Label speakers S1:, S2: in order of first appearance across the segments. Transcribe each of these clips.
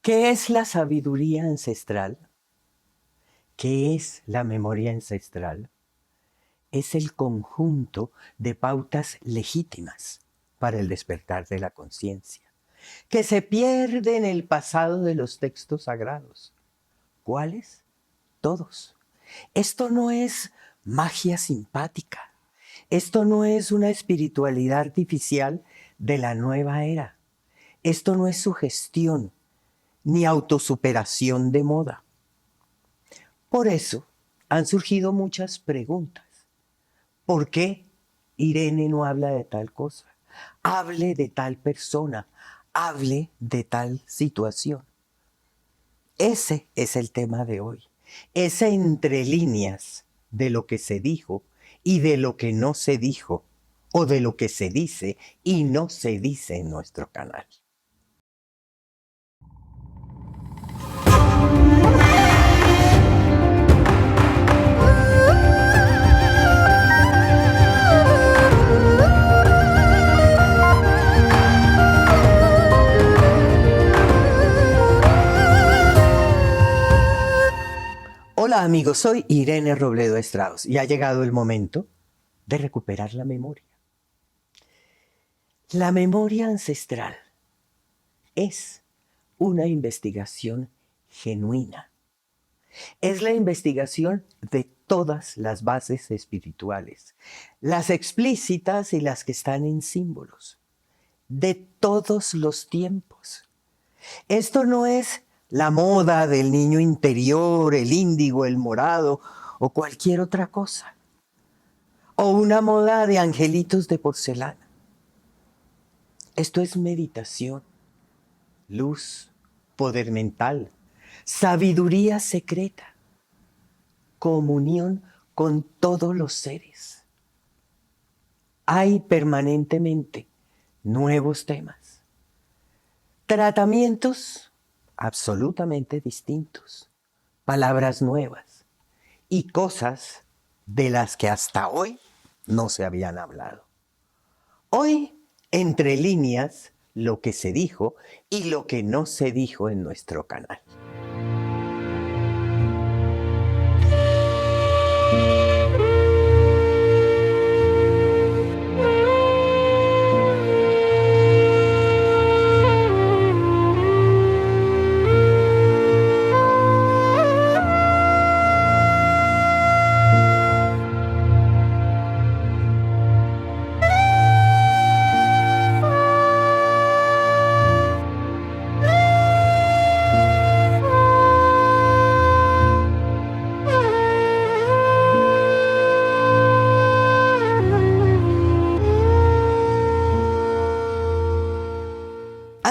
S1: ¿Qué es la sabiduría ancestral? ¿Qué es la memoria ancestral? Es el conjunto de pautas legítimas para el despertar de la conciencia, que se pierde en el pasado de los textos sagrados. ¿Cuáles? Todos. Esto no es magia simpática. Esto no es una espiritualidad artificial de la nueva era. Esto no es sugestión ni autosuperación de moda. Por eso han surgido muchas preguntas. ¿Por qué Irene no habla de tal cosa? Hable de tal persona, hable de tal situación. Ese es el tema de hoy. Ese entre líneas de lo que se dijo y de lo que no se dijo, o de lo que se dice y no se dice en nuestro canal. Hola amigos, soy Irene Robledo Strauss y ha llegado el momento de recuperar la memoria. La memoria ancestral es una investigación genuina. Es la investigación de todas las bases espirituales, las explícitas y las que están en símbolos, de todos los tiempos. Esto no es la moda del niño interior, el índigo, el morado o cualquier otra cosa, o una moda de angelitos de porcelana. Esto es meditación, luz, poder mental, sabiduría secreta, comunión con todos los seres. Hay permanentemente nuevos temas, tratamientos absolutamente distintos, palabras nuevas y cosas de las que hasta hoy no se habían hablado. Hoy, entre líneas, lo que se dijo y lo que no se dijo en nuestro canal.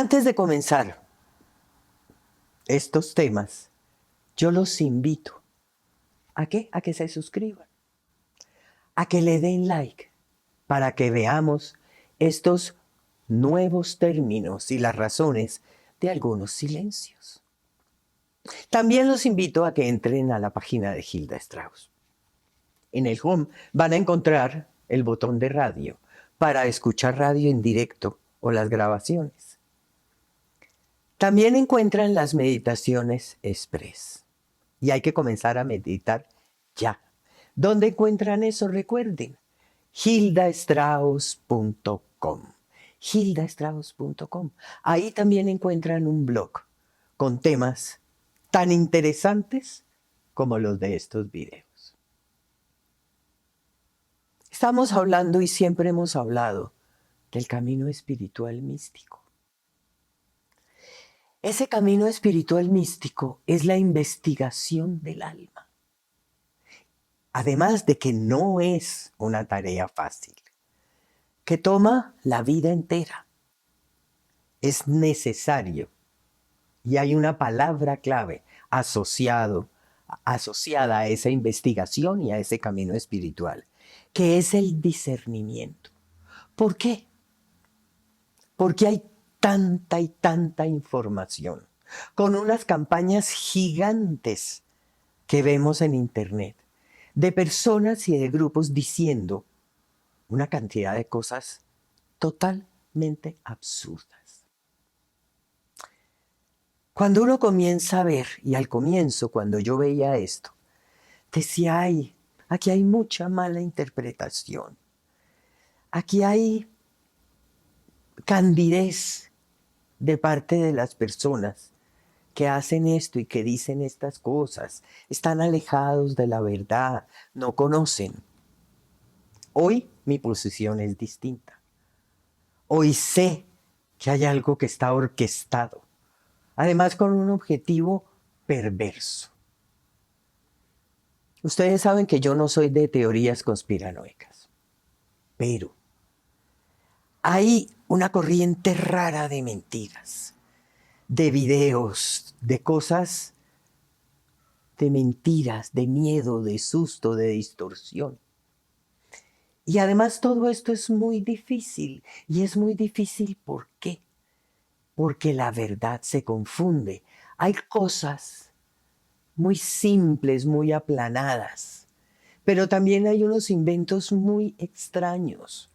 S1: Antes de comenzar estos temas, yo los invito ¿a qué? A que se suscriban, a que le den like, para que veamos estos nuevos términos y las razones de algunos silencios. También los invito a que entren a la página de Hilda Strauss. En el home van a encontrar el botón de radio para escuchar radio en directo o las grabaciones. También encuentran las meditaciones express. Y hay que comenzar a meditar ya. ¿Dónde encuentran eso? Recuerden, hildastrauss.com. hildastrauss.com. Ahí también encuentran un blog con temas tan interesantes como los de estos videos. Estamos hablando y siempre hemos hablado del camino espiritual místico. Ese camino espiritual místico es la investigación del alma. Además de que no es una tarea fácil, que toma la vida entera. Es necesario. Y hay una palabra clave asociada a esa investigación y a ese camino espiritual, que es el discernimiento. ¿Por qué? Porque hay tanta y tanta información, con unas campañas gigantes que vemos en internet, de personas y de grupos diciendo una cantidad de cosas totalmente absurdas. Cuando uno comienza a ver, y al comienzo, cuando yo veía esto, decía, ay, aquí hay mucha mala interpretación. Aquí hay candidez de parte de las personas que hacen esto y que dicen estas cosas. Están alejados de la verdad, no conocen. Hoy mi posición es distinta. Hoy sé que hay algo que está orquestado, además con un objetivo perverso. Ustedes saben que yo no soy de teorías conspiranoicas, pero hay una corriente rara de mentiras, de videos, de cosas, de mentiras, de miedo, de susto, de distorsión. Y además todo esto es muy difícil. Y es muy difícil ¿por qué? Porque la verdad se confunde. Hay cosas muy simples, muy aplanadas, pero también hay unos inventos muy extraños.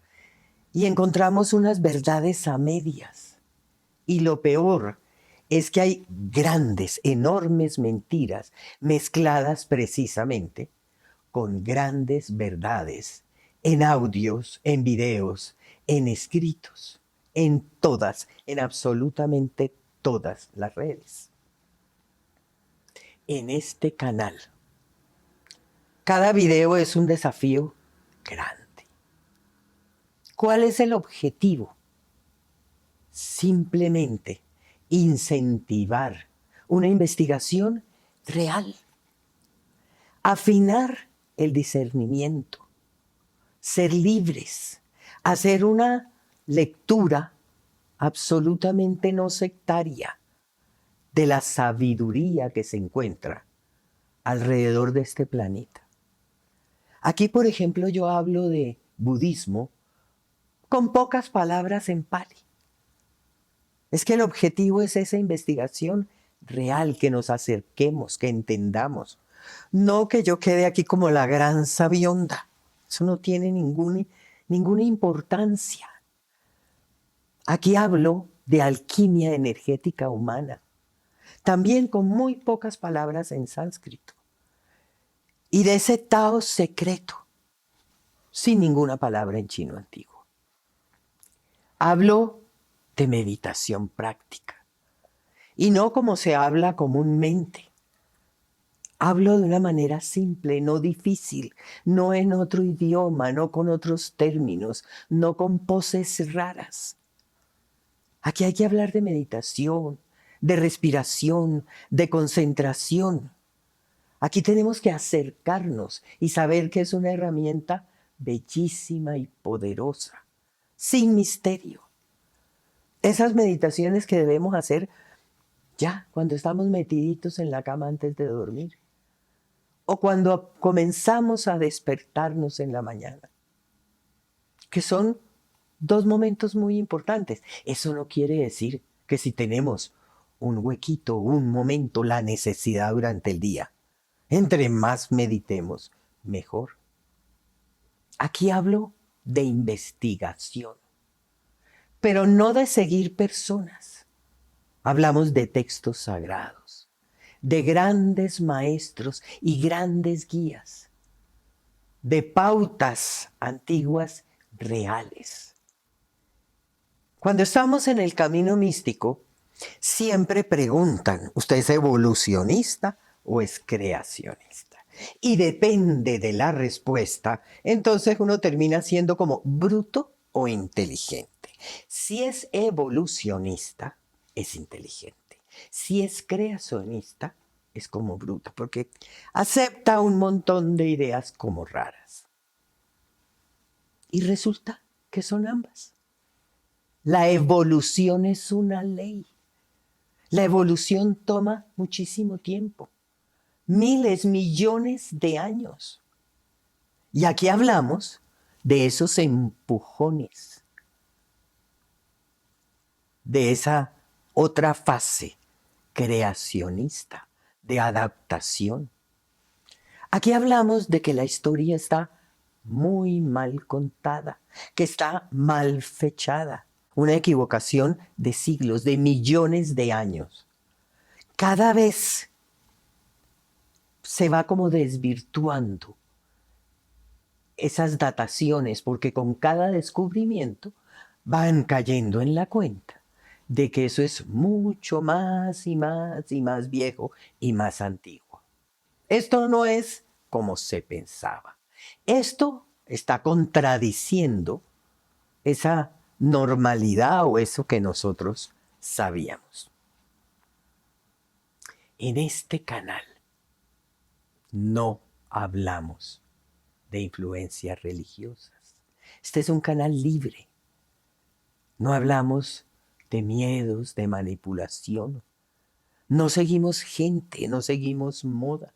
S1: Y encontramos unas verdades a medias. Y lo peor es que hay grandes, enormes mentiras mezcladas precisamente con grandes verdades en audios, en videos, en escritos, en todas, en absolutamente todas las redes. En este canal, cada video es un desafío grande. ¿Cuál es el objetivo? Simplemente incentivar una investigación real, afinar el discernimiento, ser libres, hacer una lectura absolutamente no sectaria de la sabiduría que se encuentra alrededor de este planeta. Aquí, por ejemplo, yo hablo de budismo con pocas palabras en pali. Es que el objetivo es esa investigación real, que nos acerquemos, que entendamos. No que yo quede aquí como la gran sabionda. Eso no tiene ninguna importancia. Aquí hablo de alquimia energética humana, también con muy pocas palabras en sánscrito. Y de ese Tao secreto, sin ninguna palabra en chino antiguo. Hablo de meditación práctica. Y no como se habla comúnmente. Hablo de una manera simple, no difícil, no en otro idioma, no con otros términos, no con poses raras. Aquí hay que hablar de meditación, de respiración, de concentración. Aquí tenemos que acercarnos y saber que es una herramienta bellísima y poderosa, sin misterio. Esas meditaciones que debemos hacer ya cuando estamos metiditos en la cama antes de dormir o cuando comenzamos a despertarnos en la mañana, que son dos momentos muy importantes. Eso no quiere decir que si tenemos un huequito, un momento, la necesidad durante el día, entre más meditemos, mejor. Aquí hablo de investigación, pero no de seguir personas. Hablamos de textos sagrados, de grandes maestros y grandes guías, de pautas antiguas reales. Cuando estamos en el camino místico, siempre preguntan, ¿usted es evolucionista o es creacionista? Y depende de la respuesta, entonces uno termina siendo como bruto o inteligente. Si es evolucionista, es inteligente. Si es creacionista, es como bruto, porque acepta un montón de ideas como raras. Y resulta que son ambas. La evolución es una ley. La evolución toma muchísimo tiempo, miles, millones de años. Y aquí hablamos de esos empujones, de esa otra fase creacionista, de adaptación. Aquí hablamos de que la historia está muy mal contada, que está mal fechada, una equivocación de siglos, de millones de años. cada vez se va como desvirtuando esas dataciones, porque con cada descubrimiento van cayendo en la cuenta de que eso es mucho más y más y más viejo y más antiguo. Esto no es como se pensaba. Esto está contradiciendo esa normalidad o eso que nosotros sabíamos. En este canal no hablamos de influencias religiosas. Este es un canal libre. No hablamos de miedos, de manipulación. No seguimos gente, no seguimos moda.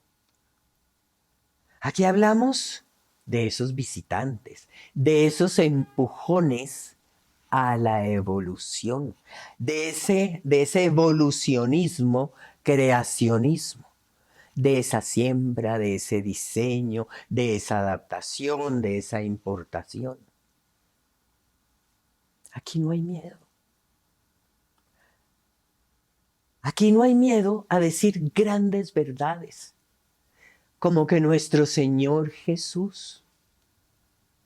S1: Aquí hablamos de esos visitantes, de esos empujones a la evolución, de ese evolucionismo, creacionismo, de esa siembra, de ese diseño, de esa adaptación, de esa importación. Aquí no hay miedo. Aquí no hay miedo a decir grandes verdades, como que nuestro Señor Jesús,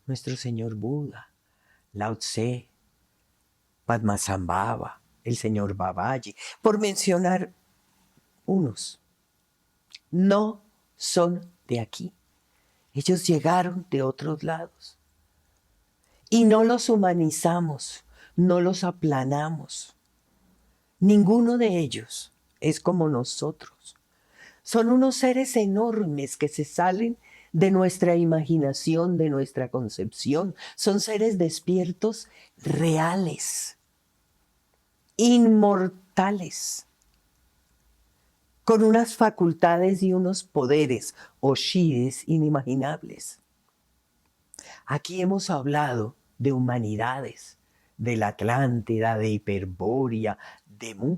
S1: nuestro Señor Buda, Lao Tse, Padmasambhava, el Señor Babaji, por mencionar unos, no son de aquí. Ellos llegaron de otros lados. Y no los humanizamos, no los aplanamos. Ninguno de ellos es como nosotros. Son unos seres enormes que se salen de nuestra imaginación, de nuestra concepción. Son seres despiertos reales, inmortales, con unas facultades y unos poderes o shidis inimaginables. Aquí hemos hablado de humanidades, de la Atlántida, de Hiperbórea, de Mu,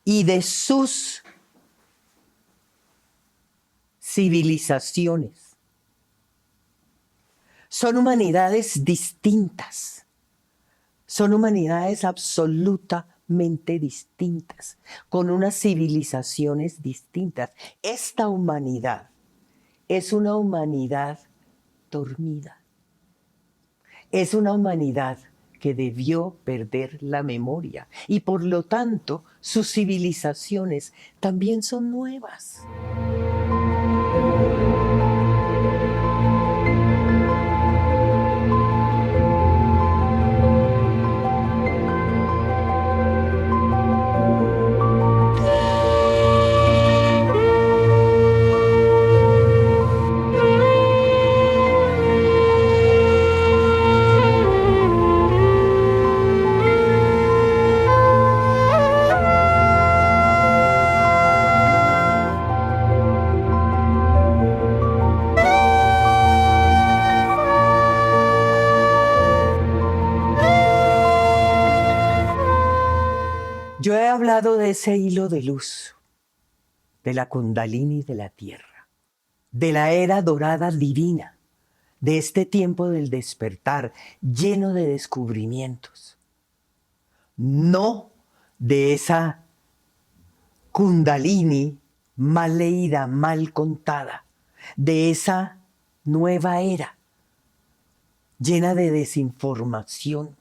S1: y de sus civilizaciones. Son humanidades distintas, son humanidades absolutamente distintas, con unas civilizaciones distintas. Esta humanidad es una humanidad dormida. Es una humanidad que debió perder la memoria y por lo tanto sus civilizaciones también son nuevas. Yo he hablado de ese hilo de luz, de la Kundalini de la Tierra, de la era dorada divina, de este tiempo del despertar lleno de descubrimientos. No de esa Kundalini mal leída, mal contada, de esa nueva era llena de desinformación,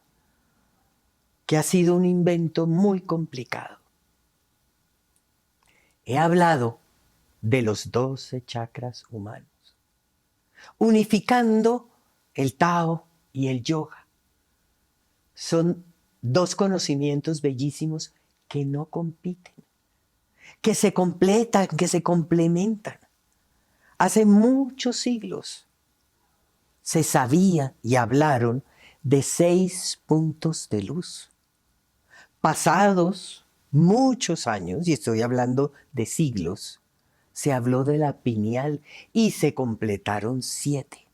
S1: que ha sido un invento muy complicado. He hablado de los 12 chakras humanos, unificando el Tao y el Yoga. Son dos conocimientos bellísimos que no compiten, que se completan, que se complementan. Hace muchos siglos se sabía y hablaron de 6 puntos de luz. Pasados muchos años, y estoy hablando de siglos, se habló de la pineal y se completaron 7.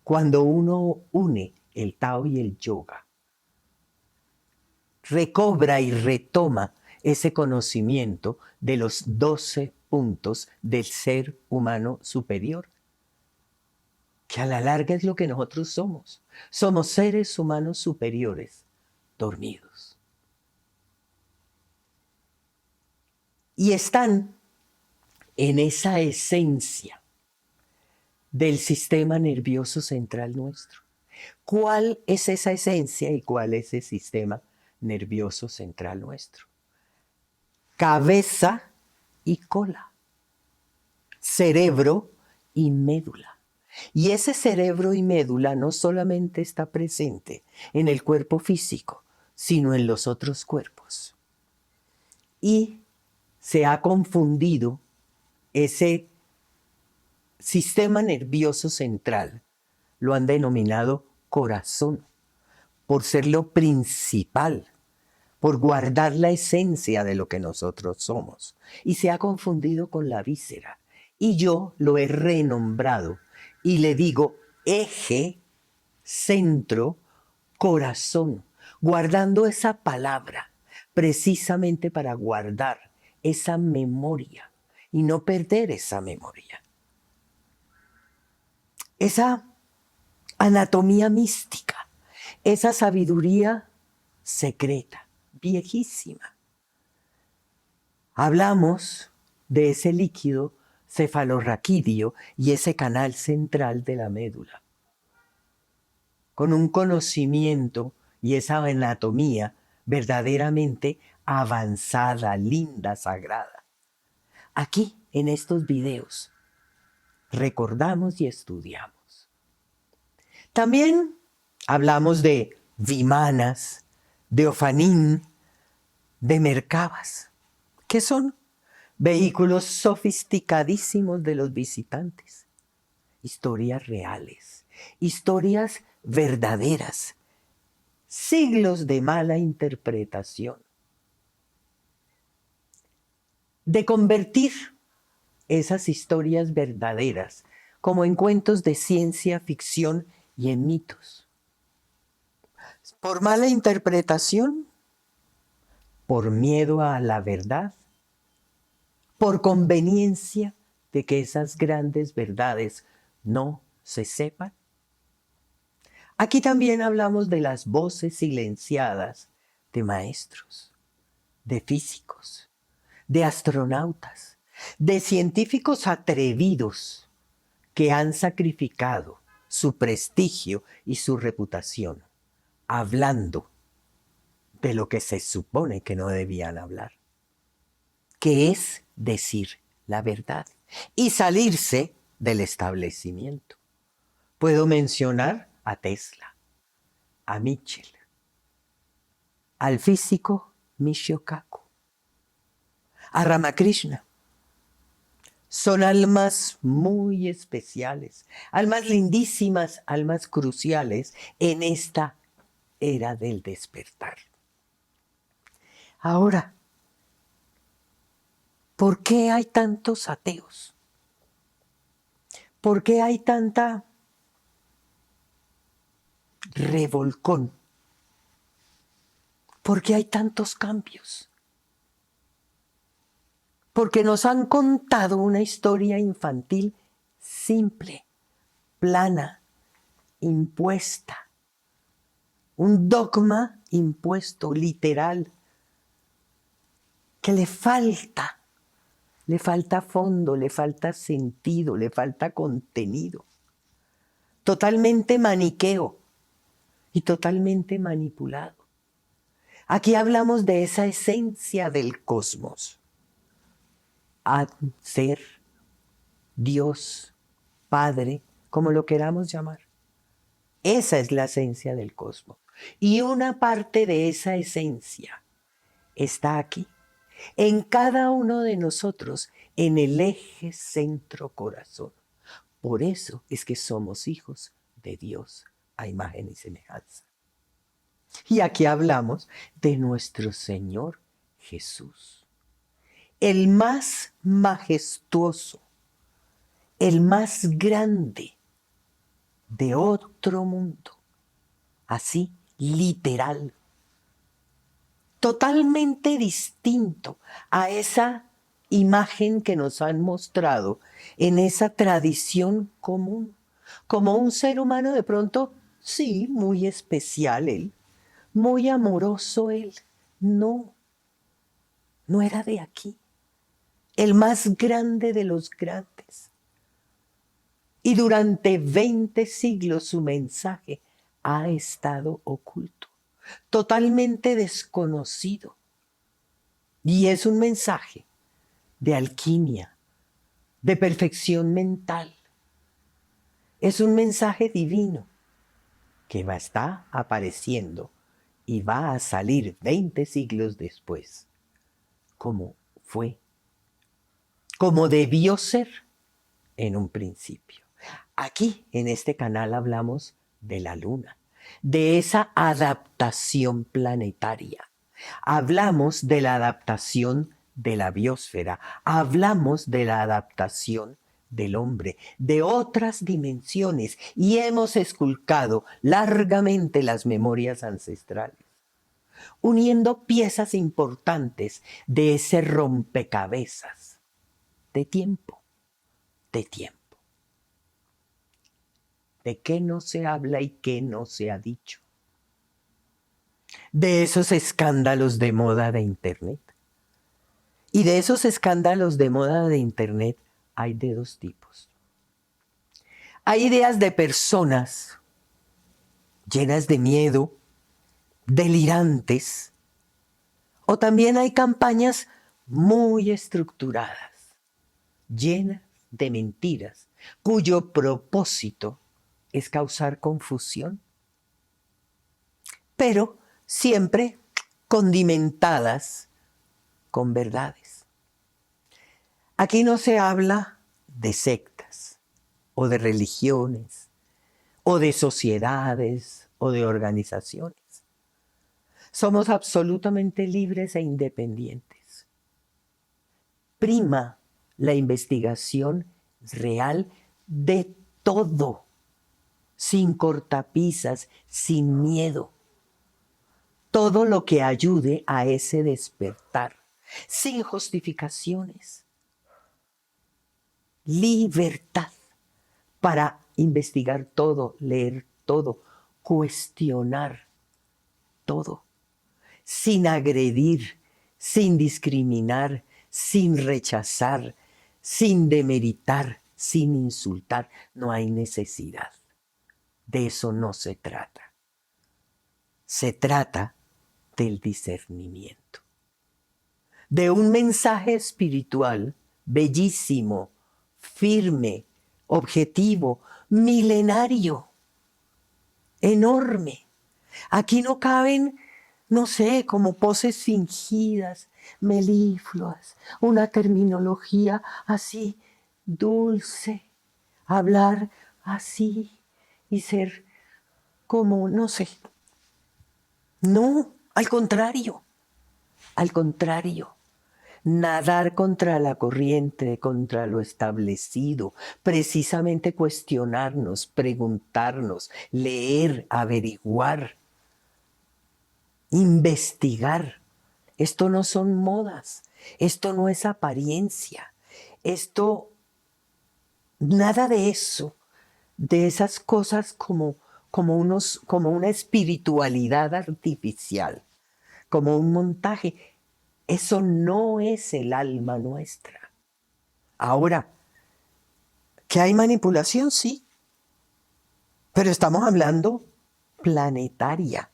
S1: Cuando uno une el Tao y el Yoga, recobra y retoma ese conocimiento de los 12 puntos del ser humano superior, que a la larga es lo que nosotros somos. Somos seres humanos superiores, dormidos. y están en esa esencia del sistema nervioso central nuestro. ¿Cuál es esa esencia y cuál es el sistema nervioso central nuestro? Cabeza y cola, cerebro y médula. Y ese cerebro y médula no solamente está presente en el cuerpo físico, sino en los otros cuerpos. Y se ha confundido ese sistema nervioso central, lo han denominado corazón, por ser lo principal, por guardar la esencia de lo que nosotros somos. Y se ha confundido con la víscera. Y yo lo he renombrado y le digo eje, centro, corazón, guardando esa palabra precisamente para guardar esa memoria y no perder esa memoria. Esa anatomía mística, esa sabiduría secreta, viejísima. Hablamos de ese líquido cefalorraquídeo y ese canal central de la médula. Con un conocimiento y esa anatomía verdaderamente avanzada, linda, sagrada. Aquí, en estos videos, recordamos y estudiamos. También hablamos de vimanas, de ofanín, de merkabas, que son vehículos sofisticadísimos de los visitantes. Historias reales, historias verdaderas, siglos de mala interpretación. De convertir esas historias verdaderas como en cuentos de ciencia ficción y en mitos. Por mala interpretación, por miedo a la verdad, por conveniencia de que esas grandes verdades no se sepan. Aquí también hablamos de las voces silenciadas de maestros, de físicos, de astronautas, de científicos atrevidos que han sacrificado su prestigio y su reputación, hablando de lo que se supone que no debían hablar, que es decir la verdad y salirse del establecimiento. Puedo mencionar a Tesla, a Mitchell, al físico Michio Kaku, a Ramakrishna. Son almas muy especiales, almas lindísimas, almas cruciales en esta era del despertar. Ahora, ¿por qué hay tantos ateos? ¿Por qué hay tanta revolcón? ¿Por qué hay tantos cambios? Porque nos han contado una historia infantil simple, plana, impuesta. Un dogma impuesto, literal, que le falta fondo, le falta sentido, le falta contenido. Totalmente maniqueo y totalmente manipulado. Aquí hablamos de esa esencia del cosmos. Ser, Dios, Padre, como lo queramos llamar. Esa es la esencia del cosmos. Y una parte de esa esencia está aquí, en cada uno de nosotros, en el eje centro-corazón. Por eso es que somos hijos de Dios a imagen y semejanza. Y aquí hablamos de nuestro Señor Jesús, el más majestuoso, el más grande de otro mundo, así literal, totalmente distinto a esa imagen que nos han mostrado en esa tradición común, como un ser humano de pronto, sí, muy especial él, muy amoroso él. No, no era de aquí. el más grande de los grandes. Y durante 20 siglos su mensaje ha estado oculto, totalmente desconocido. Y es un mensaje de alquimia, de perfección mental. Es un mensaje divino que va a estar apareciendo y va a salir 20 siglos después, como fue, como debió ser en un principio. Aquí, en este canal, hablamos de la luna, de esa adaptación planetaria. Hablamos de la adaptación de la biosfera, hablamos de la adaptación del hombre, de otras dimensiones, y hemos esculcado largamente las memorias ancestrales, uniendo piezas importantes de ese rompecabezas de tiempo, de tiempo. ¿De qué no se habla y qué no se ha dicho? De esos escándalos de moda de Internet. Y de esos escándalos de moda de Internet hay de dos tipos. Hay ideas de personas llenas de miedo, delirantes, o también hay campañas muy estructuradas, llenas de mentiras, cuyo propósito es causar confusión, pero siempre condimentadas con verdades. Aquí no se habla de sectas, o de religiones, o de sociedades, o de organizaciones. Somos absolutamente libres e independientes. Prima la investigación real de todo, sin cortapisas, sin miedo. Todo lo que ayude a ese despertar, sin justificaciones. Libertad para investigar todo, leer todo, cuestionar todo, sin agredir, sin discriminar, sin rechazar, sin demeritar, sin insultar. No hay necesidad. De eso no se trata. Se trata del discernimiento, de un mensaje espiritual bellísimo, firme, objetivo, milenario, enorme. Aquí no caben, no sé, como poses fingidas, melifluas, una terminología así dulce, hablar así y ser como, no sé. No, al contrario, nadar contra la corriente, contra lo establecido, precisamente cuestionarnos, preguntarnos, leer, averiguar, investigar. Esto no son modas, esto no es apariencia, esto, nada de eso, de esas cosas como una espiritualidad artificial, como un montaje. Eso no es el alma nuestra. Ahora, ¿que hay manipulación? Sí, pero estamos hablando planetaria,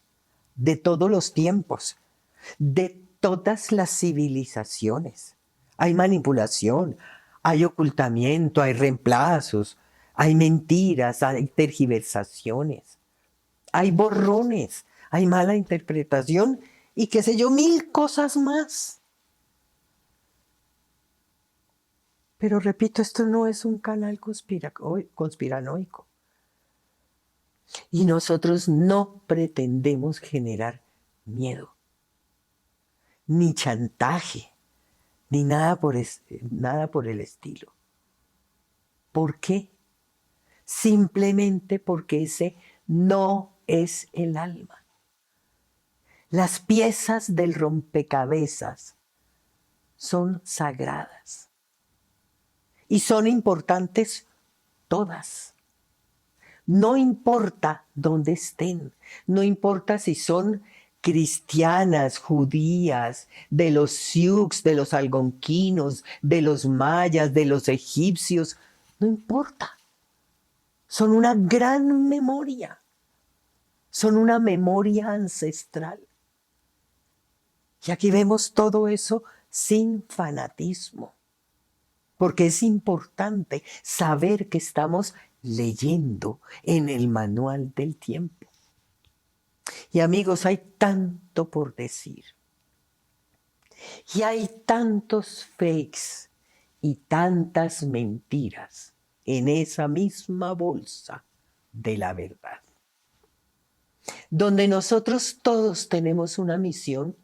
S1: de todos los tiempos, de todas las civilizaciones. Hay manipulación, hay ocultamiento, hay reemplazos, hay mentiras, hay tergiversaciones, hay borrones, hay mala interpretación y qué sé yo, 1000 cosas más. Pero repito, esto no es un canal conspiranoico. Y nosotros no pretendemos generar miedo, ni chantaje, ni nada por el estilo. ¿Por qué? Simplemente porque ese no es el alma. Las piezas del rompecabezas son sagradas y son importantes todas. No importa dónde estén, no importa si son cristianas, judías, de los sioux, de los algonquinos, de los mayas, de los egipcios, no importa. Son una gran memoria. Son una memoria ancestral. Y aquí vemos todo eso sin fanatismo. Porque es importante saber que estamos leyendo en el manual del tiempo. Y amigos, hay tanto por decir. Y hay tantos fakes y tantas mentiras en esa misma bolsa de la verdad. Donde nosotros todos tenemos una misión,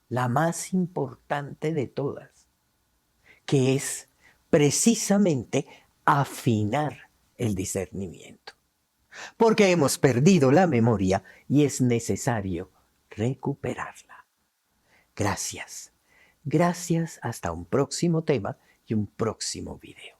S1: la más importante de todas, que es precisamente afinar el discernimiento. Porque hemos perdido la memoria y es necesario recuperarla. Gracias. Gracias, hasta un próximo tema y un próximo video.